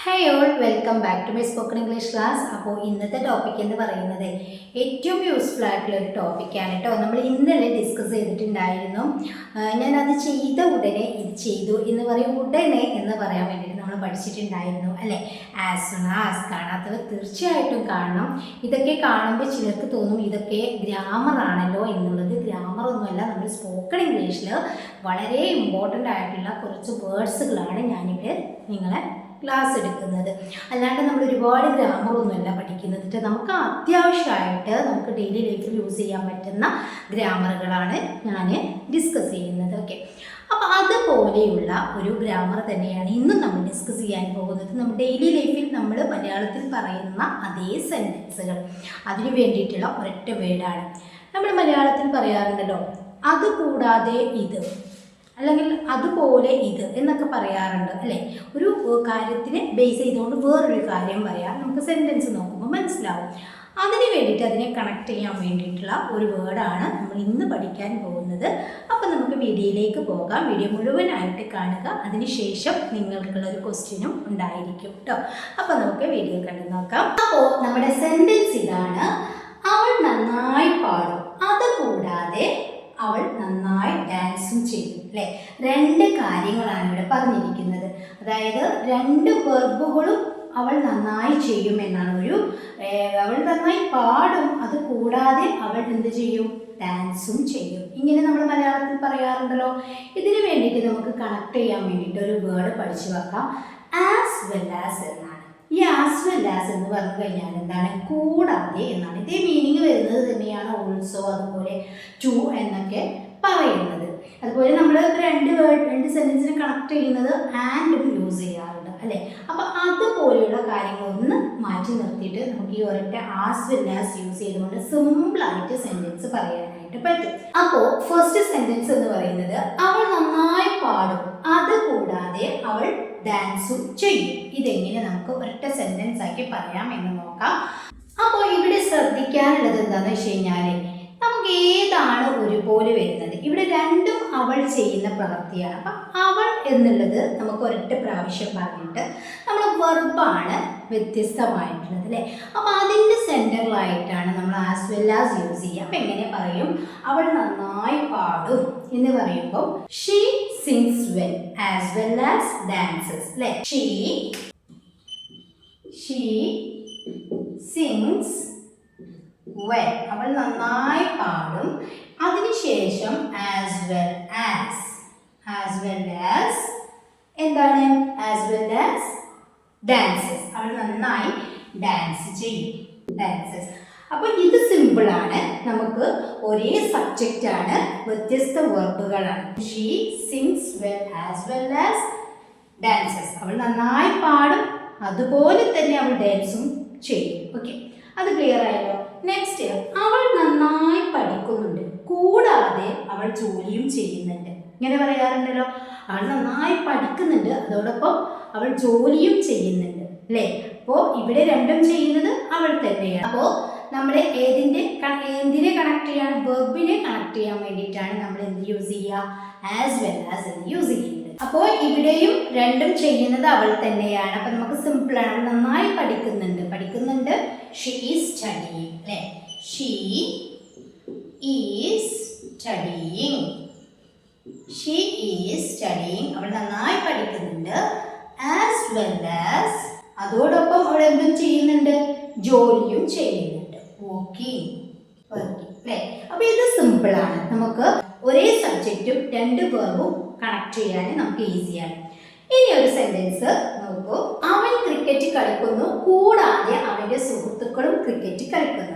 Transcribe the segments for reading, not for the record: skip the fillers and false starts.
Hi all, welcome back to my spoken English class. അപ്പോൾ ഇന്നത്തെ topic എന്ന് പറയുന്നത് ഏറ്റവും യൂസ്ഫുൾ ആയിട്ടുള്ള ഒരു ടോപ്പിക്കാണ് കേട്ടോ. നമ്മൾ ഇന്നലെ ഡിസ്കസ് ചെയ്തിട്ടുണ്ടായിരുന്നു. ഞാനത് ചെയ്ത ഉടനെ ഇത് ചെയ്തു എന്ന് പറയും, ഉടനെ എന്ന് പറയാൻ വേണ്ടിയിട്ട് നമ്മൾ പഠിച്ചിട്ടുണ്ടായിരുന്നു അല്ലേ. ആസ് സൂൺ ആസ് കാണാത്തവർ തീർച്ചയായിട്ടും കാണണം. ഇതൊക്കെ കാണുമ്പോൾ ചിലർക്ക് തോന്നും ഇതൊക്കെ ഗ്രാമർ ആണല്ലോ എന്നുള്ളത്. ഗ്രാമർ ഒന്നുമല്ല, നമ്മൾ സ്പോക്കൺ ഇംഗ്ലീഷിൽ വളരെ ഇമ്പോർട്ടൻ്റ് ആയിട്ടുള്ള കുറച്ച് വേർഡ്സുകളാണ് ഞാനിവിടെ നിങ്ങളെ ക്ലാസ് എടുക്കുന്നത്. അല്ലാണ്ട് നമ്മൾ ഒരുപാട് ഗ്രാമറൊന്നുമല്ല പഠിക്കുന്നത്. നമുക്ക് അത്യാവശ്യമായിട്ട് നമുക്ക് ഡെയിലി ലൈഫിൽ യൂസ് ചെയ്യാൻ പറ്റുന്ന ഗ്രാമറുകളാണ് ഞാൻ ഡിസ്കസ് ചെയ്യുന്നത്. ഓക്കെ, അപ്പോൾ അതുപോലെയുള്ള ഒരു ഗ്രാമർ തന്നെയാണ് ഇന്നും നമ്മൾ ഡിസ്കസ് ചെയ്യാൻ പോകുന്നത്. നമ്മൾ ഡെയിലി ലൈഫിൽ നമ്മൾ മലയാളത്തിൽ പറയുന്ന അതേ സെൻറ്റൻസുകൾ, അതിന് വേണ്ടിയിട്ടുള്ള ഒരൊറ്റ വേർഡാണ്. നമ്മൾ മലയാളത്തിൽ പറയാറുണ്ടല്ലോ, അതുകൂടാതെ ഇത്, അല്ലെങ്കിൽ അതുപോലെ ഇത് എന്നൊക്കെ പറയാറുണ്ട് അല്ലേ. ഒരു കാര്യത്തിനെ ബേസ് ചെയ്തുകൊണ്ട് വേറൊരു കാര്യം പറയാം, നമുക്ക് സെൻറ്റൻസ് നോക്കുമ്പോൾ മനസ്സിലാവും. അതിന് വേണ്ടിയിട്ട് അതിനെ കണക്ട് ചെയ്യാൻ വേണ്ടിയിട്ടുള്ള ഒരു വേർഡാണ് നമ്മൾ ഇന്ന് പഠിക്കാൻ പോകുന്നത്. അപ്പോൾ നമുക്ക് വീഡിയോയിലേക്ക് പോകാം. വീഡിയോ മുഴുവനായിട്ട് കാണുക, അതിനുശേഷം നിങ്ങൾക്കുള്ളൊരു ക്വസ്റ്റ്യനും ഉണ്ടായിരിക്കും കേട്ടോ. അപ്പോൾ നമുക്ക് വീഡിയോ കണ്ടു നോക്കാം. അപ്പോൾ നമ്മുടെ സെൻറ്റൻസ് ഇതാണ്: അവൾ നന്നായി പാടും, അതുകൂടാതെ അവൾ നന്നായി ഡാൻസും ചെയ്യും അല്ലേ. രണ്ട് കാര്യങ്ങളാണ് ഇവിടെ പറഞ്ഞിരിക്കുന്നത്. അതായത് രണ്ട് വെർബുകളും അവൾ നന്നായി ചെയ്യും എന്നാണ്. അവൾ നന്നായി പാടും, അത് കൂടാതെ അവൾ എന്ത് ചെയ്യും? ഡാൻസും ചെയ്യും. ഇങ്ങനെ നമ്മൾ മലയാളത്തിൽ പറയാറുണ്ടല്ലോ. ഇതിന് വേണ്ടിയിട്ട് നമുക്ക് കണക്ട് ചെയ്യാൻ വേണ്ടിയിട്ട് ഒരു വേർഡ് പഠിച്ചു വെക്കാം. ആസ് വെൽ ആസ് എന്നാണ്. ഈ ആസ് വെൽ ആസ് എന്ന് പറഞ്ഞു കഴിഞ്ഞാൽ എന്താണ്? കൂടാതെ എന്നാണ്. ഇതേ മീനിങ് വരുന്നത് തന്നെയാണ് ഓൾസോ, അതുപോലെ ടു എന്നൊക്കെ പറയുന്നത്. അതുപോലെ നമ്മൾ രണ്ട് സെൻറ്റൻസിനെ കണക്ട് ചെയ്യുന്നത് ആൻഡും യൂസ് ചെയ്യാറുണ്ട് അല്ലേ. അപ്പോൾ അതുപോലെയുള്ള കാര്യങ്ങളൊന്ന് മാറ്റി നിർത്തിയിട്ട് നമുക്ക് ഈ ഒരൊറ്റ ആസ് വെൽ ആസ് യൂസ് ചെയ്തുകൊണ്ട് സിമ്പിളായിട്ട് സെൻറ്റൻസ് പറയാനായിട്ട് പറ്റും. അപ്പോൾ ഫസ്റ്റ് സെൻറ്റൻസ് എന്ന് പറയുന്നത് അവൾ നന്നായി പാടും, അതുകൂടാതെ അവൾ ഡാൻസും ചെയ്യും. ഇതെങ്ങനെ നമുക്ക് ഒരൊറ്റ സെൻറ്റൻസ് ആക്കി പറയാം എന്ന് നോക്കാം. അപ്പോൾ ഇവിടെ ശ്രദ്ധിക്കാനുള്ളത് എന്താണെന്ന് വെച്ച് കഴിഞ്ഞാൽ, നമുക്ക് ഏതാണ് ഒരുപോലെ വരുന്നത്? ഇവിടെ രണ്ടും അവൾ ചെയ്യുന്ന പ്രവൃത്തിയാണ്. അപ്പം അവൾ എന്നുള്ളത് നമുക്ക് ഒരൊറ്റ പ്രാവശ്യം പറഞ്ഞിട്ട് നമ്മൾ വെർബാണ് വ്യത്യസ്തമായിട്ടുള്ളത് അല്ലേ. അപ്പം അതിൻ്റെ സെൻറ്ററിലായിട്ടാണ് നമ്മൾ ആസ് വെൽ ആസ് യൂസ് ചെയ്യുക. അപ്പം എങ്ങനെ പറയും? അവൾ നന്നായി പാടും എന്ന് പറയുമ്പോൾ she sings well as well as dances അല്ലേ. ഷീ സിങ്സ് വെൽ, അവൾ നന്നായി പാടും. അതിനുശേഷം ആസ് വെൽ ആസ് എന്താണ്? ആസ് വെൽ ആസ് ഡാൻസസ്, അവൾ നന്നായി ഡാൻസ് ചെയ്യും. ഡാൻസസ്. അപ്പോൾ ഇത് സിമ്പിളാണ്. നമുക്ക് ഒരേ സബ്ജക്റ്റ് ആണ്, വ്യത്യസ്ത വെർബുകളാണ്. She sings well as well as dances, അവൾ നന്നായി പാടും, അതുപോലെ തന്നെ അവൾ ഡാൻസും ചെയ്യും. ഓക്കെ, അത് ക്ലിയർ ആയല്ലോ. നെക്സ്റ്റ്, അവൾ നന്നായി പഠിക്കുന്നുണ്ട്, കൂടാതെ അവൾ ജോലിയും ചെയ്യുന്നുണ്ട്. ഇങ്ങനെ പറയാറുണ്ടല്ലോ, അവൾ നന്നായി പഠിക്കുന്നുണ്ട്, അതോടൊപ്പം അവൾ ജോലിയും ചെയ്യുന്നുണ്ട് അല്ലേ. അപ്പോൾ ഇവിടെ രണ്ടും ചെയ്യുന്നത് അവൾ തന്നെയാണ്. അപ്പോൾ നമ്മൾ എന്തിനെ കണക്ട് ചെയ്യാൻ? വെർബിനെ കണക്ട് ചെയ്യാൻ വേണ്ടിയിട്ടാണ് നമ്മൾ എന്ത് യൂസ് ചെയ്യുക? ആസ് വെൽ ആസ് എന്ന് യൂസ് ചെയ്യുന്നത്. അപ്പോൾ ഇവിടെയും രണ്ടും ചെയ്യുന്നത് അവൾ തന്നെയാണ്. അപ്പം നമുക്ക് സിമ്പിളാണ്. അവൾ നന്നായി പഠിക്കുന്നുണ്ട്. ഷീ ഈസ് സ്റ്റഡിയിങ് അല്ലേ. ഷീ ഈസ് സ്റ്റഡിയിങ്, അവൾ നന്നായി പഠിക്കുന്നുണ്ട്. ആസ് വെൽ ആസ്, അതോടൊപ്പം അവൾ എന്തും ചെയ്യുന്നുണ്ട്? ജോലിയും ചെയ്യുന്നുണ്ട്. ഓക്കെ അല്ലേ. അപ്പോൾ ഇത് സിമ്പിളാണ്. നമുക്ക് ഒരേ സബ്ജക്റ്റും രണ്ട് വെർബും കണക്ട് ചെയ്യാൻ നമുക്ക് ഈസിയാണ്. ഇനി ഒരു സെന്റൻസ് നോക്കൂ. അവൻ ക്രിക്കറ്റ് കളിക്കുന്നു, കൂടാതെ അവൻ്റെ സുഹൃത്തുക്കളും ക്രിക്കറ്റ് കളിക്കുന്നു.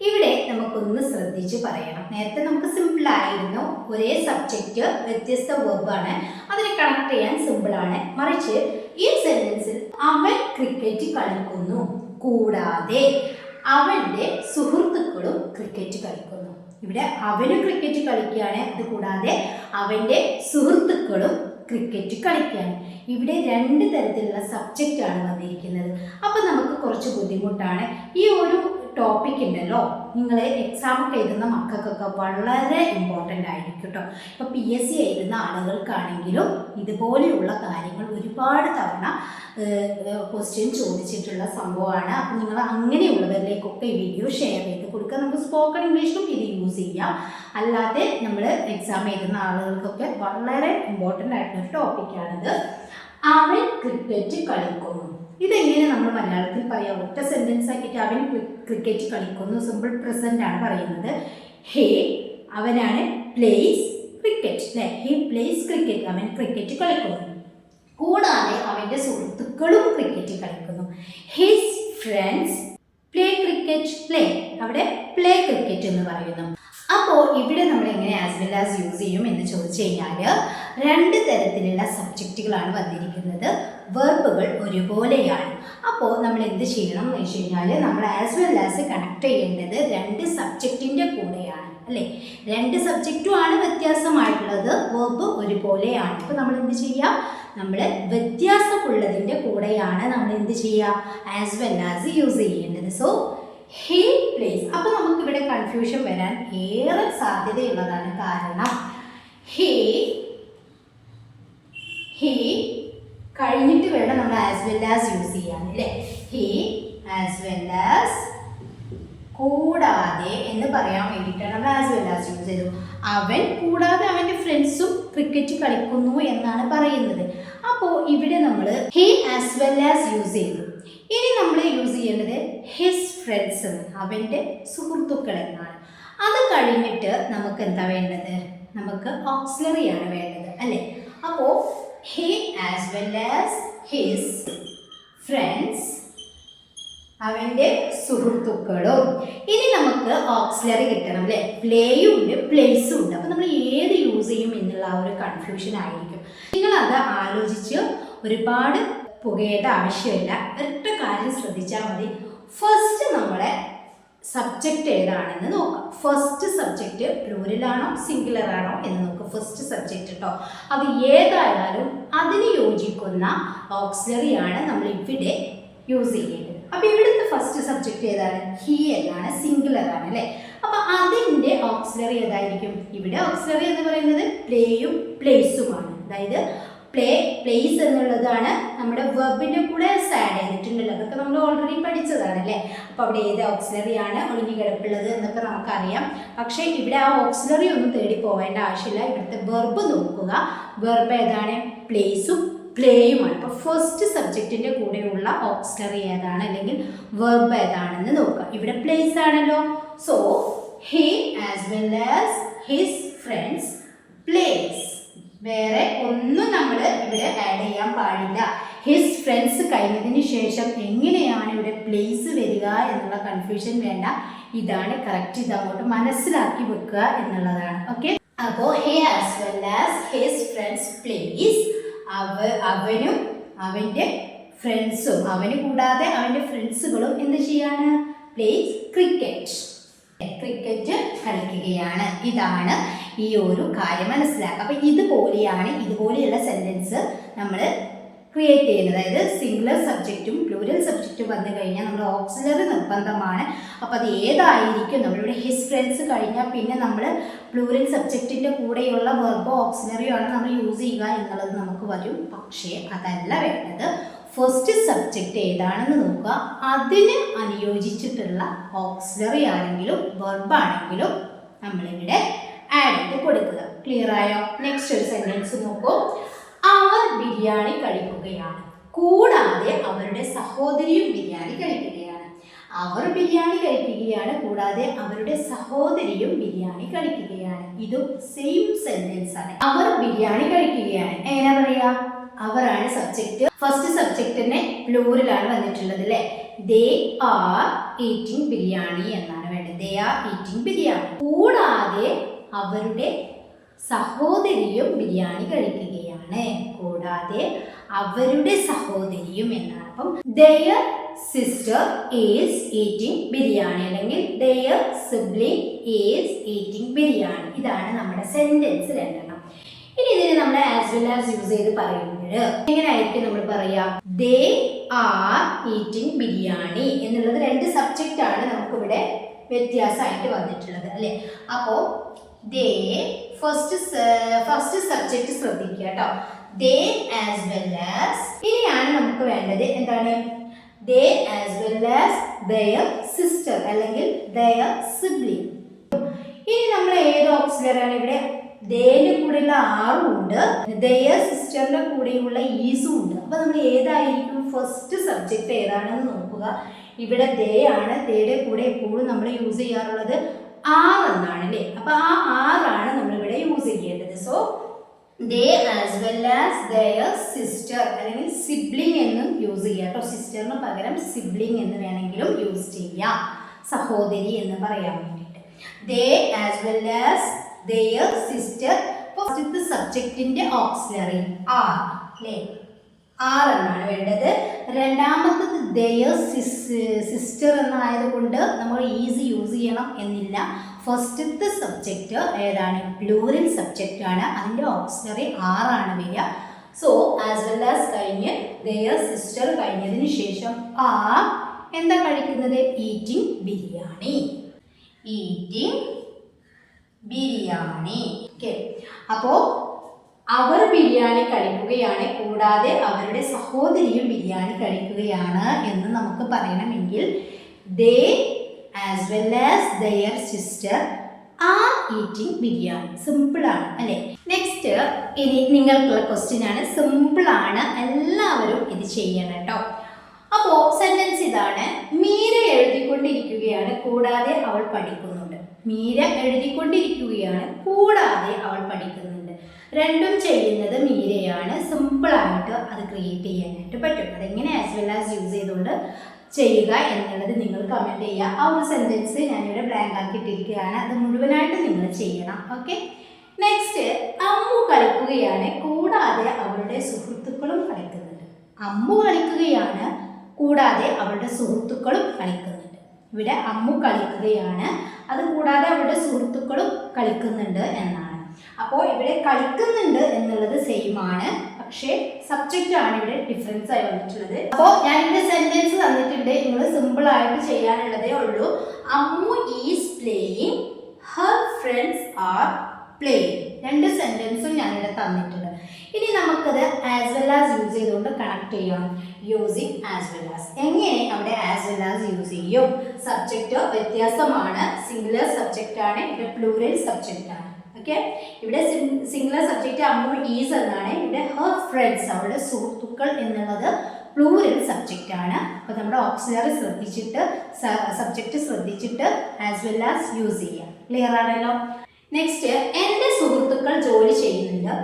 ഇവിടെ നമുക്കൊന്ന് ശ്രദ്ധിച്ച് പറയണം. നേരത്തെ നമുക്ക് സിമ്പിൾ ആയിരുന്നു, ഒരേ സബ്ജക്റ്റ് വ്യത്യസ്ത വെർബാണ്, അതിനെ കണക്ട് ചെയ്യാൻ സിമ്പിളാണ്. മറിച്ച് ഈ സെന്റൻസിൽ അവൻ ക്രിക്കറ്റ് കളിക്കുന്നു, കൂടാതെ അവൻ്റെ സുഹൃത്തുക്കളും ക്രിക്കറ്റ് കളിക്കുന്നു. ഇവിടെ അവന് ക്രിക്കറ്റ് കളിക്കുകയാണ്, അത് കൂടാതെ അവൻ്റെ സുഹൃത്തുക്കളും ക്രിക്കറ്റ് കളിക്കുകയാണ്. ഇവിടെ രണ്ട് തരത്തിലുള്ള സബ്ജക്റ്റാണ് വന്നിരിക്കുന്നത്. അപ്പം നമുക്ക് കുറച്ച് ബുദ്ധിമുട്ടാണ്. ഈ ഒരു ടോപ്പിക് ഉണ്ടല്ലോ, നിങ്ങൾ എക്സാമൊക്കെ എഴുതുന്ന മക്കൾക്കൊക്കെ വളരെ ഇമ്പോർട്ടൻ്റ് ആയിരിക്കും കേട്ടോ. ഇപ്പോൾ PSC എഴുതുന്ന ആളുകൾക്കാണെങ്കിലും ഇതുപോലെയുള്ള കാര്യങ്ങൾ ഒരുപാട് തവണ ക്വസ്റ്റ്യൻ ചോദിച്ചിട്ടുള്ള സംഭവമാണ്. അപ്പോൾ നിങ്ങൾ അങ്ങനെയുള്ളവരിലേക്കൊക്കെ ഈ വീഡിയോ ഷെയർ ചെയ്ത് കൊടുക്കുക. നമുക്ക് സ്പോക്കൺ ഇംഗ്ലീഷിലും ഇത് യൂസ് ചെയ്യാം. അല്ലാതെ നമ്മൾ എക്സാം എഴുതുന്ന ആളുകൾക്കൊക്കെ വളരെ ഇമ്പോർട്ടൻ്റ് ആയിട്ടുള്ളൊരു ടോപ്പിക്കാണിത്. അവൻ ക്രിക്കറ്റ് കളിക്കുന്നു. ഇതെങ്ങനെ നമ്മൾ മലയാളത്തിൽ പറയാം? ഒറ്റ സെൻറ്റൻസ് ആക്കിയിട്ട് അവൻ ക്രിക്കറ്റ് കളിക്കുന്നു, സിമ്പിൾ പ്രസന്റ് ആണ് പറയുന്നത്. ഹേ അവനാണ് പ്ലേസ് ക്രിക്കറ്റ് അല്ലേ? ഹേ പ്ലേസ് ക്രിക്കറ്റ്, അവൻ ക്രിക്കറ്റ് കളിക്കുന്നു. കൂടാതെ അവൻ്റെ സുഹൃത്തുക്കളും ക്രിക്കറ്റ് കളിക്കുന്നു. His friends play cricket. Play, അവിടെ പ്ലേ ക്രിക്കറ്റ് എന്ന് പറയുന്നു. അപ്പോൾ ഇവിടെ നമ്മൾ എങ്ങനെ ആസ് വെൽ ആസ് യൂസ് ചെയ്യും എന്ന് ചോദിച്ചു കഴിഞ്ഞാൽ 2 തരത്തിലുള്ള സബ്ജക്റ്റുകളാണ് വന്നിരിക്കുന്നത്. വെർബുകൾ ഒരുപോലെയാണ്. അപ്പോൾ നമ്മൾ എന്ത് ചെയ്യണം എന്ന് വെച്ച് കഴിഞ്ഞാൽ നമ്മൾ ആസ് വെൽ ആസ് കണക്ട് ചെയ്യേണ്ടത് 2 സബ്ജക്റ്റിൻ്റെ കൂടെയാണ് അല്ലേ? 2 സബ്ജക്റ്റുമാണ് വ്യത്യാസമായിട്ടുള്ളത്, വെർബ് ഒരുപോലെയാണ്. അപ്പോൾ നമ്മൾ എന്ത് ചെയ്യാം? നമ്മൾ വ്യത്യാസമുള്ളതിൻ്റെ കൂടെയാണ് നമ്മൾ എന്ത് ചെയ്യുക? ആസ് വെൽ ആസ് യൂസ് ചെയ്യേണ്ടത്. സോ ഹേ പ്ലേസ്. അപ്പോൾ നമുക്കിവിടെ കൺഫ്യൂഷൻ വരാൻ ഏറെ സാധ്യതയുള്ളതാണ്. കാരണം ഹേ കഴിഞ്ഞിട്ട് വേണം നമ്മൾ ആസ് വെൽ ആസ് യൂസ് ചെയ്യാൻ അല്ലേ? ഹേ ആസ് വെൽ ആസ് കൂടാതെ എന്ന് പറയാൻ വേണ്ടിയിട്ടാണ് നമ്മൾ ആസ് വെൽ ആസ് യൂസ് ചെയ്തു. അവൻ കൂടാതെ അവൻ്റെ ഫ്രണ്ട്സും ക്രിക്കറ്റ് കളിക്കുന്നു എന്നാണ് പറയുന്നത്. അപ്പോൾ ഇവിടെ നമ്മൾ ഹേ ആസ് വെൽ ആസ് യൂസ് ചെയ്തു. ഇനി നമ്മൾ യൂസ് ചെയ്യേണ്ടത് ഹിസ് ഫ്രണ്ട്സ് എന്ന്, അവൻ്റെ സുഹൃത്തുക്കൾ എന്നാണ്. അത് കഴിഞ്ഞിട്ട് നമുക്ക് എന്താ വേണ്ടത്? നമുക്ക് ഓക്സിലറിയാണ് വേണ്ടത് അല്ലേ? അപ്പോൾ he as well as his friends, അവൻ്റെ സുഹൃത്തുക്കളും. ഇനി നമുക്ക് ഓക്സിലറി കിട്ടണം അല്ലേ? പ്ലേയും ഉണ്ട് പ്ലേസും ഉണ്ട്. അപ്പോൾ നമ്മൾ ഏത് യൂസ് ചെയ്യും എന്നുള്ള ആ ഒരു കൺഫ്യൂഷൻ ആയിരിക്കും. നിങ്ങളത് ആലോചിച്ച് ഒരുപാട് പുകയേണ്ട ആവശ്യമില്ല. ഒറ്റ കാര്യം ശ്രദ്ധിച്ചാൽ മതി. ഫസ്റ്റ് നമ്മളെ സബ്ജക്റ്റ് ഏതാണെന്ന് നോക്കാം. ഫസ്റ്റ് സബ്ജക്റ്റ് പ്ലൂരലാണോ സിംഗുലർ ആണോ എന്ന് നോക്കുക. ഫസ്റ്റ് സബ്ജക്റ്റ് കേട്ടോ, അത് ഏതായാലും അതിന് യോജിക്കുന്ന ഓക്സിലറിയാണ് നമ്മൾ ഇവിടെ യൂസ് ചെയ്യേണ്ടത്. അപ്പോൾ ഇവിടുത്തെ ഫസ്റ്റ് സബ്ജക്റ്റ് ഏതാണ്? ഹി എന്നാണ്, സിംഗുലർ ആണ് അല്ലേ? അപ്പോൾ അതിൻ്റെ ഓക്സിലറി ഏതായിരിക്കും? ഇവിടെ ഓക്സിലറി എന്ന് പറയുന്നത് പ്ലേയും പ്ലേസുമാണ്. അതായത് പ്ലേസ് എന്നുള്ളതാണ് നമ്മുടെ വെർബിൻ്റെ കൂടെ ആഡ് ചെയ്തിട്ടുണ്ടല്ലോ. അതൊക്കെ നമ്മൾ ഓൾറെഡി പഠിച്ചതാണ് അല്ലേ? അപ്പോൾ അവിടെ ഏത് ഓക്സിലറിയാണ് ഒളിഞ്ഞു കിടപ്പുള്ളത് എന്നൊക്കെ നമുക്കറിയാം. പക്ഷേ ഇവിടെ ആ ഓക്സിലറി ഒന്നും തേടി പോവേണ്ട ആവശ്യമില്ല. ഇവിടുത്തെ വെർബ് നോക്കുക. വെർബ് ഏതാണ്? പ്ലേസും പ്ലേയുമാണ്. അപ്പോൾ ഫസ്റ്റ് സബ്ജക്റ്റിൻ്റെ കൂടെയുള്ള ഓക്സിലറി ഏതാണ് അല്ലെങ്കിൽ വെർബ് ഏതാണെന്ന് നോക്കുക. ഇവിടെ പ്ലേസ് ആണല്ലോ. So he as well as his friends place. വേറെ ഒന്നും നമ്മൾ ഇവിടെ ആഡ് ചെയ്യാൻ പാടില്ല. ഹിസ് ഫ്രണ്ട്സ് കഴിഞ്ഞതിന് ശേഷം എങ്ങനെയാണ് ഇവിടെ പ്ലേസ് വരിക എന്നുള്ള കൺഫ്യൂഷൻ വേണ്ട. ഇതാണ് കറക്റ്റ്. ഇത് അങ്ങോട്ട് മനസ്സിലാക്കി വെക്കുക എന്നുള്ളതാണ്. ഓക്കെ, അപ്പോൾ he as well as his friends place. അവനും അവൻ്റെ ഫ്രണ്ട്സും, അവന് കൂടാതെ അവൻ്റെ ഫ്രണ്ട്സുകളും എന്ത് ചെയ്യാണ്? Place cricket. ക്രിക്കറ്റ് കളിക്കുകയാണ്. ഇതാണ് ഈ ഒരു കാര്യം മനസ്സിലാക്കുക. അപ്പം ഇതുപോലെയുള്ള സെൻറ്റൻസ് നമ്മൾ ക്രിയേറ്റ് ചെയ്യുന്നത്. അതായത് സിംഗുലർ സബ്ജക്റ്റും പ്ലൂരൽ സബ്ജക്റ്റും വന്നു കഴിഞ്ഞാൽ നമ്മൾ ഓക്സിലറി നിർബന്ധമാണ്. അപ്പോൾ അത് ഏതായിരിക്കും? നമ്മളിവിടെ ഹിസ് ഫ്രണ്ട്സ് കഴിഞ്ഞാൽ പിന്നെ നമ്മൾ പ്ലൂരൽ സബ്ജക്റ്റിൻ്റെ കൂടെയുള്ള വെർബോ ഓക്സിലറിയോ ആണ് നമ്മൾ യൂസ് ചെയ്യുക എന്നുള്ളത് നമുക്ക് വരും. പക്ഷേ അതല്ല വേണ്ടത്. ഫസ്റ്റ് സബ്ജക്റ്റ് ഏതാണെന്ന് നോക്കുക. അതിന് അനുയോജിച്ചിട്ടുള്ള ഓക്സിലറി ആണെങ്കിലും വെർബാണെങ്കിലും നമ്മളിവിടെ ആഡ് ചെയ്ത് കൊടുക്കുക. ക്ലിയർ ആയോ? നെക്സ്റ്റ് ഒരു സെൻറ്റൻസ് നോക്കൂ. അവർ ബിരിയാണി കഴിക്കുകയാണ്. കൂടാതെ അവരുടെ സഹോദരിയും ബിരിയാണി കഴിക്കുകയാണ്. അവർ ബിരിയാണി കഴിക്കുകയാണ്, കൂടാതെ അവരുടെ സഹോദരിയും ബിരിയാണി കഴിക്കുകയാണ്. ഇതും സെയിം സെൻറ്റൻസ് ആണ്. അവർ ബിരിയാണി കഴിക്കുകയാണ്. എങ്ങനെ പറയാ? അവരാണ് സബ്ജക്റ്റ്. ഫസ്റ്റ് സബ്ജക്റ്റിനെ പ്ലൂരലാണ് വന്നിട്ടുള്ളത് അല്ലേ? ദേ ആർ ഈറ്റിംഗ് ബിരിയാണി എന്നാണ് വേണ്ടത്. They are eating biryani. കൂടാതെ അവരുടെ സഹോദരിയും ബിരിയാണി കഴിക്കുകയാണ്. കൂടാതെ അവരുടെ സഹോദരിയും എന്നാണ്. അപ്പം their sister is eating biryani അല്ലെങ്കിൽ their sibling is eating biryani. ഇതാണ് നമ്മുടെ സെന്റൻസ് രണ്ടെണ്ണം. ഇനി ഇതിനെ നമ്മൾ ആസ് വെൽ ആസ് യൂസ് ചെയ്ത് പറയുമ്പോൾ എങ്ങനെയായിരിക്കും നമ്മൾ പറയാ? ദേ ആർ ഈറ്റിംഗ് ബിരിയാണി എന്നുള്ളത് രണ്ട് സബ്ജക്റ്റ് ആണ് നമുക്കിവിടെ വ്യത്യാസമായിട്ട് വന്നിട്ടുള്ളത് അല്ലേ? അപ്പോ ദേ ഫസ്റ്റ് സബ്ജക്റ്റ് ശ്രദ്ധിക്കുക കേട്ടോ. They as well as. ഇനിയാണ് നമുക്ക് വേണ്ടത് എന്താണ്? They as well as their sister അല്ലെങ്കിൽ ദെയർ സിബ്ലിംഗ്. ഇനി നമ്മൾ ഏത് ഓക്സിലറി ആണ് ഇവിടെ? ദേന്റെ കൂടെയുള്ള ആറും ഉണ്ട്, ദെയർ സിസ്റ്ററിന്റെ കൂടെയുള്ള ഈസും ഉണ്ട്. അപ്പൊ നമ്മൾ ഏതായിരിക്കും ഫസ്റ്റ് സബ്ജക്റ്റ് ഏതാണെന്ന് നോക്കുക. ഇവിടെ ദേ ആണ്. ദേയുടെ കൂടെ എപ്പോഴും നമ്മൾ യൂസ് ചെയ്യാറുള്ളത് ആർ എന്നാണ് അല്ലേ? അപ്പൊ ആ ആറാണ് നമ്മൾ ഇവിടെ യൂസ് ചെയ്യേണ്ടത്. So they as well as their sister അല്ലെങ്കിൽ സിബ്ലിംഗ് എന്നും യൂസ് ചെയ്യാം കേട്ടോ. സിസ്റ്ററിന് പകരം സിബ്ലിംഗ് എന്ന് വേണമെങ്കിലും യൂസ് ചെയ്യാം, സഹോദരി എന്ന് പറയാൻ വേണ്ടിയിട്ട്. They as well as their sister. ഫസ്റ്റത്തെ സബ്ജക്റ്റിന്റെ ഓക്സിലറി ആർ അല്ലേ? ആർ എന്നാണ് വേണ്ടത്. രണ്ടാമത്തത് ദെയർ സിസ്റ്റർ എന്നായതുകൊണ്ട് നമ്മൾ ഈസി യൂസ് ചെയ്യണം എന്നില്ല. ഫസ്റ്റത്തെ സബ്ജക്റ്റ് ഏതാണ്? പ്ലൂറൽ സബ്ജക്റ്റ് ആണ്. അതിൻ്റെ ഓക്സിലറി ആറാണ് വരിക. സോ ആസ് വെൽ ആസ് കഴിഞ്ഞ് ദെയർ സിസ്റ്റർ കഴിഞ്ഞതിന് ശേഷം ആർ എന്താ കഴിക്കുന്നത്? Eating biryani. Eating biryani. Okay, അപ്പോൾ അവർ ബിരിയാണി കഴിക്കുകയാണ്, കൂടാതെ അവരുടെ സഹോദരിയും ബിരിയാണി കഴിക്കുകയാണ് എന്ന് നമുക്ക് പറയണമെങ്കിൽ they as well as their sister are eating biryani. സിമ്പിളാണ് അല്ലേ? നെക്സ്റ്റ് ഇനി നിങ്ങൾക്കുള്ള ക്വസ്റ്റ്യൻ ആണ്. സിമ്പിളാണ്, എല്ലാവരും ഇത് ചെയ്യണം കേട്ടോ. അപ്പോൾ സെന്റൻസ് ഇതാണ്. മീര എഴുതിക്കൊണ്ടിരിക്കുകയാണ്, കൂടാതെ അവൾ പഠിക്കുന്നുണ്ട്. മീര എഴുതിക്കൊണ്ടിരിക്കുകയാണ്, കൂടാതെ അവൾ പഠിക്കുന്നുണ്ട്. രണ്ടും ചെയ്യുന്നത് മീരയാണ്. സിമ്പിളായിട്ട് അത് ക്രിയേറ്റ് ചെയ്യാനായിട്ട് പറ്റും. അതെങ്ങനെ ആസ് വെൽ ആസ് യൂസ് ചെയ്തുകൊണ്ട് ചെയ്യുക എന്നുള്ളത് നിങ്ങൾ കമൻറ്റ് ചെയ്യുക. ആ ഒരു സെൻറ്റൻസ് ഞാനിവിടെ ബ്ലാങ്ക് ആക്കിയിട്ടിരിക്കുകയാണ്. അത് മുഴുവനായിട്ട് നിങ്ങൾ ചെയ്യണം. ഓക്കെ, നെക്സ്റ്റ് അമ്മു കളിക്കുകയാണ്, കൂടാതെ അവളുടെ സുഹൃത്തുക്കളും കളിക്കുന്നുണ്ട്. അമ്മു കളിക്കുകയാണ്, കൂടാതെ അവളുടെ സുഹൃത്തുക്കളും കളിക്കുന്നുണ്ട്. ഇവിടെ അമ്മു കളിക്കുകയാണ്, അത് കൂടാതെ അവളുടെ സുഹൃത്തുക്കളും കളിക്കുന്നുണ്ട് എന്നാണ്. അപ്പോൾ ഇവിടെ കളിക്കുന്നുണ്ട് എന്നുള്ളത് സെയിം ആണ്, പക്ഷേ സബ്ജക്റ്റ് ആണ് ഇവിടെ ഡിഫറൻസ് ആയി വന്നിട്ടുള്ളത്. അപ്പോൾ ഞാനിവിടെ സെന്റൻസ് തന്നിട്ടുണ്ട്, നിങ്ങൾ സിമ്പിൾ ആയിട്ട് ചെയ്യാനുള്ളതേ ഉള്ളൂ. Ammu is playing, Har friends are playing. രണ്ട് സെന്റൻസും ഞാനിവിടെ തന്നിട്ടുണ്ട്. ഇനി നമുക്കത് ആസ് വെൽ ആസ് യൂസ് ചെയ്തുകൊണ്ട് കണക്ട് ചെയ്യാം. Using as well as. എങ്ങനെ അവിടെ ആസ് വെൽ ആസ് യൂസ് ചെയ്യും? സബ്ജക്റ്റ് വ്യത്യാസമാണ്. സിംഗുലർ സബ്ജക്റ്റ് ആണ്, ഇവിടെ പ്ലൂറൽ സബ്ജക്റ്റ് ആണ്. ഓക്കെ, ഇവിടെ സിംഗുലർ സബ്ജക്റ്റ് അമ്മു ഈസ് എന്നാണ്. ഇവിടെ ഹർ ഫ്രണ്ട്സ് അവളുടെ സുഹൃത്തുക്കൾ എന്നുള്ളത് പ്ലൂറൽ സബ്ജക്റ്റ് ആണ്. അപ്പോൾ നമ്മുടെ ഓക്സിലറി ശ്രദ്ധിച്ചിട്ട് സബ്ജക്റ്റ് ശ്രദ്ധിച്ചിട്ട് ആസ് വെൽ ആസ് യൂസ് ചെയ്യാം. ക്ലിയർ ആണല്ലോ? നെക്സ്റ്റ്, എൻ്റെ സുഹൃത്തുക്കൾ ജോലി ചെയ്യുന്നുണ്ട്,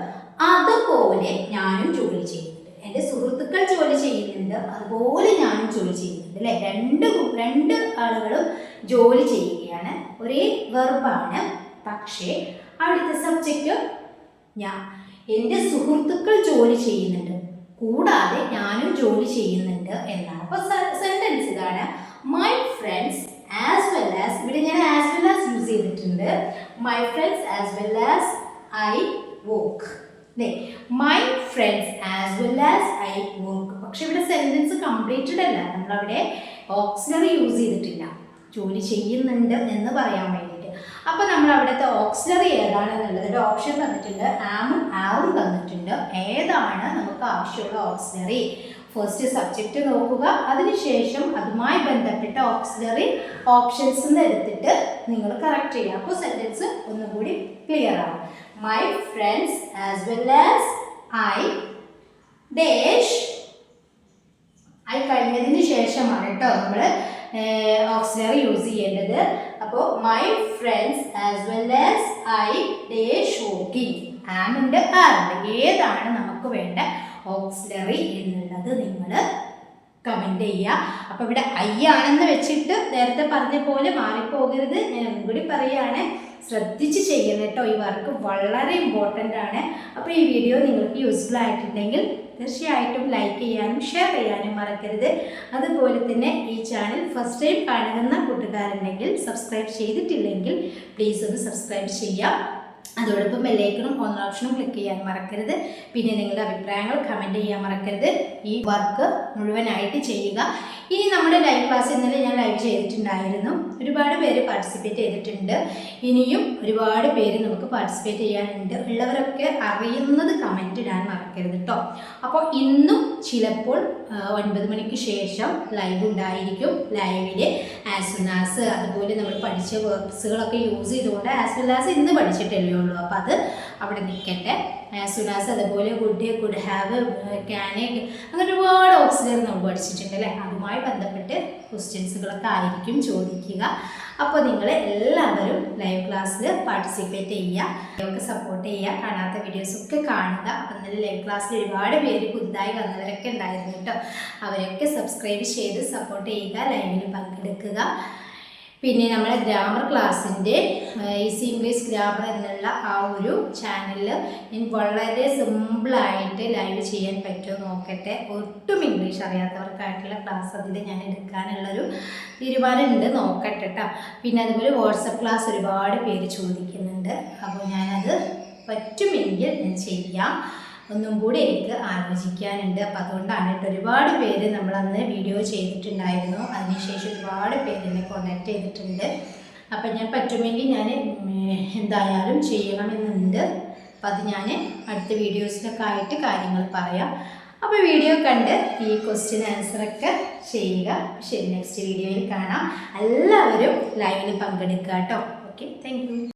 അതുപോലെ ഞാനും ജോലി ചെയ്യുന്നുണ്ട്. എൻ്റെ സുഹൃത്തുക്കൾ ജോലി ചെയ്യുന്നുണ്ട്, അതുപോലെ ഞാനും ജോലി ചെയ്യുന്നുണ്ട് അല്ലേ? രണ്ട് ആളുകളും ജോലി ചെയ്യുകയാണ്, ഒരേ വെർബാണ്. പക്ഷേ അവിടുത്തെ സബ്ജക്റ്റ് ഞാൻ. എൻ്റെ സുഹൃത്തുക്കൾ ജോലി ചെയ്യുന്നുണ്ട്, കൂടാതെ ഞാനും ജോലി ചെയ്യുന്നുണ്ട് എന്നാണ്. അപ്പോൾ സെന്റൻസ് ഇതാണ്. My friends as well as. ഇവിടെ ഞാൻ ആസ് വെൽ ആസ് യൂസ് ചെയ്തിട്ടുണ്ട്. My friends as well as I work. My friends as well as I work. പക്ഷെ ഇവിടെ സെന്റൻസ് കംപ്ലീറ്റഡ് അല്ല, നമ്മളവിടെ ഓക്സിലറി യൂസ് ചെയ്തിട്ടില്ല, ജോലി ചെയ്യുന്നുണ്ട് എന്ന് പറയാൻ വേണ്ടിയിട്ട്. അപ്പോൾ നമ്മൾ അവിടുത്തെ ഓക്സിലറി ഏതാണെന്നുള്ളത് ഒരു ഓപ്ഷൻ തന്നിട്ടുണ്ട്. ആമും ആറും തന്നിട്ടുണ്ട്. ഏതാണ് നമുക്ക് ആവശ്യമുള്ള ഓക്സിലറി? ഫസ്റ്റ് സബ്ജക്റ്റ് നോക്കുക, അതിനുശേഷം അതുമായി ബന്ധപ്പെട്ട ഓക്സിലറി ഓപ്ഷൻസ് എടുത്തിട്ട് നിങ്ങൾ കറക്റ്റ് ചെയ്യുക. അപ്പോൾ സെന്റൻസ് ഒന്നുകൂടി ക്ലിയർ ആവും. My friends as well as I dash. I കഴിഞ്ഞതിന് ശേഷമാണ് കേട്ടോ നമ്മൾ ഓക്സിലറി യൂസ് ചെയ്യേണ്ടത്. അപ്പോൾ my friends as well as I dash walking. ആമുണ്ട് ആറുണ്ട്. ഏതാണ് നമുക്ക് വേണ്ട ഓക്സിലറി എന്നുള്ളത് നിങ്ങൾ കമൻറ്റ് ചെയ്യുക. അപ്പോൾ ഇവിടെ ഐ ആണെന്ന് വെച്ചിട്ട് നേരത്തെ പറഞ്ഞ പോലെ മാറിപ്പോകരുത്. ഞാൻ ഒന്നുകൂടി പറയുകയാണ്, ശ്രദ്ധിച്ച് ചെയ്യണം കേട്ടോ. ഈ വർക്ക് വളരെ ഇമ്പോർട്ടൻ്റ് ആണ്. അപ്പോൾ ഈ വീഡിയോ നിങ്ങൾക്ക് യൂസ്ഫുൾ ആയിട്ടുണ്ടെങ്കിൽ തീർച്ചയായിട്ടും ലൈക്ക് ചെയ്യാനും ഷെയർ ചെയ്യാനും മറക്കരുത്. അതുപോലെ തന്നെ ഈ ചാനൽ ഫസ്റ്റ് ടൈം കാണുന്ന കൂട്ടുകാരുണ്ടെങ്കിൽ സബ്സ്ക്രൈബ് ചെയ്തിട്ടില്ലെങ്കിൽ പ്ലീസ് ഒന്ന് സബ്സ്ക്രൈബ് ചെയ്യാം. അതോടൊപ്പം ബെല്ലൈക്കണും ഓൺ ഓപ്ഷനും ക്ലിക്ക് ചെയ്യാൻ മറക്കരുത്. പിന്നെ നിങ്ങളുടെ അഭിപ്രായങ്ങൾ കമൻറ്റ് ചെയ്യാൻ മറക്കരുത്. ഈ വർക്ക് മുഴുവനായിട്ട് ചെയ്യുക. ഇനി നമ്മുടെ ലൈവ് ക്ലാസ് ഇന്നലെ ഞാൻ ലൈവ് ചെയ്തിട്ടുണ്ടായിരുന്നു. ഒരുപാട് പേര് പാർട്ടിസിപ്പേറ്റ് ചെയ്തിട്ടുണ്ട്. ഇനിയും ഒരുപാട് പേര് നമുക്ക് പാർട്ടിസിപ്പേറ്റ് ചെയ്യാനുണ്ട്. ഉള്ളവരൊക്കെ അറിയുന്നത് കമൻറ്റ് ഇടാൻ മറക്കരുത് കേട്ടോ. അപ്പോൾ ഇന്നും ചിലപ്പോൾ 9 മണിക്ക് ശേഷം ലൈവ് ഉണ്ടായിരിക്കും. ലൈവിൽ ആസ് വെൽ ആസ് അതുപോലെ നമ്മൾ പഠിച്ച വേർഡ്സുകളൊക്കെ യൂസ് ചെയ്തുകൊണ്ട് ആസ് വെൽ ആസ് ഇന്ന് പഠിച്ചിട്ടല്ലേ ഉള്ളൂ. അപ്പോൾ അത് അവിടെ നിൽക്കട്ടെ. ആസ് വെൽ ആസ് അതുപോലെ കുഡ് ഹാവ്, ക്യാൻ, അങ്ങനെ ഒരുപാട് ഓക്സിലറി നമ്മൾ പഠിച്ചിട്ടുണ്ട് അല്ലേ. അതുമായി ബന്ധപ്പെട്ട് ക്വസ്റ്റ്യൻസുകളൊക്കെ ആയിരിക്കും ചോദിക്കുക. അപ്പോൾ നിങ്ങൾ എല്ലാവരും ലൈവ് ക്ലാസ്സിൽ പാർട്ടിസിപ്പേറ്റ് ചെയ്യുക, ഒക്കെ സപ്പോർട്ട് ചെയ്യുക. കാണാത്ത വീഡിയോസൊക്കെ കാണുക. അപ്പം ഇന്നലെ ലൈവ് ക്ലാസ്സിൽ ഒരുപാട് പേര് പുതുതായി വന്നവരൊക്കെ ഉണ്ടായിരുന്നു കേട്ടോ. അവരൊക്കെ സബ്സ്ക്രൈബ് ചെയ്ത് സപ്പോർട്ട് ചെയ്യുക, ലൈവിൽ പങ്കെടുക്കുക. പിന്നെ നമ്മളെ ഗ്രാമർ ക്ലാസ്സിൻ്റെ ഈസി ഇംഗ്ലീഷ് ഗ്രാമർ എന്നുള്ള ആ ഒരു ചാനലിൽ ഞാൻ വളരെ സിമ്പിളായിട്ട് ലൈവ് ചെയ്യാൻ പറ്റുമോ നോക്കട്ടെ. ഒട്ടും ഇംഗ്ലീഷ് അറിയാത്തവർക്കായിട്ടുള്ള ക്ലാസ് അതിൽ ഞാൻ എടുക്കാനുള്ളൊരു തീരുമാനമുണ്ട്. നോക്കട്ടെ കേട്ടോ. പിന്നെ അതുപോലെ വാട്സപ്പ് ക്ലാസ് ഒരുപാട് പേര് ചോദിക്കുന്നുണ്ട്. അപ്പോൾ ഞാനത് പറ്റുമെങ്കിൽ ഞാൻ ചെയ്യാം. ഒന്നും കൂടി എനിക്ക് ആലോചിക്കാനുണ്ട്. അപ്പോൾ അതുകൊണ്ടാണ് കേട്ടോ. ഒരുപാട് പേര് നമ്മളന്ന് വീഡിയോ ചെയ്തിട്ടുണ്ടായിരുന്നു. അതിനുശേഷം ഒരുപാട് പേര് എന്നെ കോൺടാക്ട് ചെയ്തിട്ടുണ്ട്. അപ്പം ഞാൻ പറ്റുമെങ്കിൽ ഞാൻ എന്തായാലും ചെയ്യണമെന്നുണ്ട്. അപ്പം അത് ഞാൻ അടുത്ത വീഡിയോസിലൊക്കെ ആയിട്ട് കാര്യങ്ങൾ പറയാം. അപ്പോൾ വീഡിയോ കണ്ട് ഈ ക്വസ്റ്റ്യൻ ആൻസറൊക്കെ ചെയ്യുക. ശരി, നെക്സ്റ്റ് വീഡിയോയിൽ കാണാം. എല്ലാവരും ലൈവിൽ പങ്കെടുക്കുക കേട്ടോ. Okay, thank you.